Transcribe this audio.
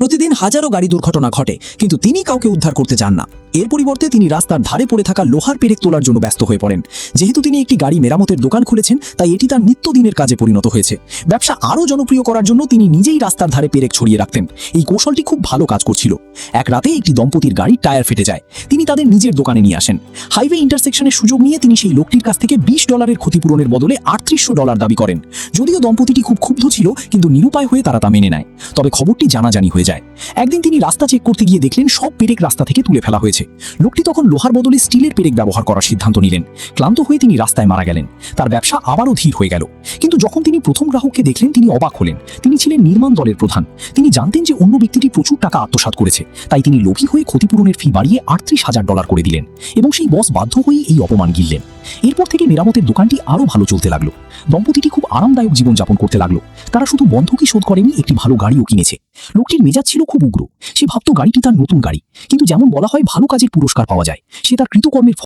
প্রতিদিন হাজারো গাড়ি দুর্ঘটনা ঘটে, কিন্তু তিনি কাউকে উদ্ধার করতে চান না। এর পরিবর্তে তিনি রাস্তার ধারে পড়ে থাকা লোহার পেরেক তোলার জন্য ব্যস্ত হয়ে পড়েন। যেহেতু তিনি একটি গাড়ি মেরামতের দোকান খুলেছেন, তাই এটি তার নিত্যদিনের কাজে পরিণত হয়েছে। ব্যবসা আরও জনপ্রিয় করার জন্য তিনি নিজেই রাস্তার ধারে পেরেক ছড়িয়ে রাখতেন। এই কৌশলটি খুব ভালো কাজ করছিল। এক রাতে একটি দম্পতির গাড়ির টায়ার ফেটে যায়। তিনি তাদের নিজের দোকানে নিয়ে আসেন। হাইওয়ে ইন্টারসেকশনের সুযোগ নিয়ে তিনি সেই লোকটির কাছ থেকে $20 ক্ষতিপূরণের বদলে $3800 দাবি করেন। যদিও দম্পতিটি খুব ক্ষুব্ধ ছিল, কিন্তু নিরুপায় হয়ে তারা তা মেনে নেয়। তবে খবরটি জানাজানি হয়ে যায়। একদিন তিনি রাস্তা চেক করতে গিয়ে দেখলেন সব পেরেক রাস্তা থেকে তুলে ফেলা হয়েছে। লোকটি তখন লোহার বদলে স্টিলের পেরেক ব্যবহার করার সিদ্ধান্ত নিলেন। ক্লান্ত হয়ে তিনি রাস্তায় মারা গেলেন। তার ব্যবসা আবারও ধীর হয়ে গেল। কিন্তু যখন তিনি প্রথম গ্রাহককে দেখলেন, তিনি অবাক হলেন। তিনি ছিলেন নির্মাণ দলের প্রধান। তিনি জানতেন যে অন্য ব্যক্তিটি প্রচুর টাকা আত্মসাৎ করেছে, তাই তিনি লোভী হয়ে ক্ষতিপূরণের ফি বাড়িয়ে $38,000 করে দিলেন এবং সেই বস বাধ্য হয়ে এই অপমান গিললেন। এরপর থেকে মেরামতের দোকানটি আরও ভালো চলতে লাগলো। দম্পতিটি খুব আরামদায়ক জীবনযাপন করতে লাগলো। তারা শুধু বন্ধকই শোধ করেনি, একটি ভালো গাড়িও কিনেছে। লোকটির মেজাজ ছিল খুব উগ্র। সে ভাবত গাড়িটি তার নতুন গাড়ি, কিন্তু যেমন বলা হয় ভালো কাজের পুরস্কার পাওয়া যায়, সে তার কৃতকর্মের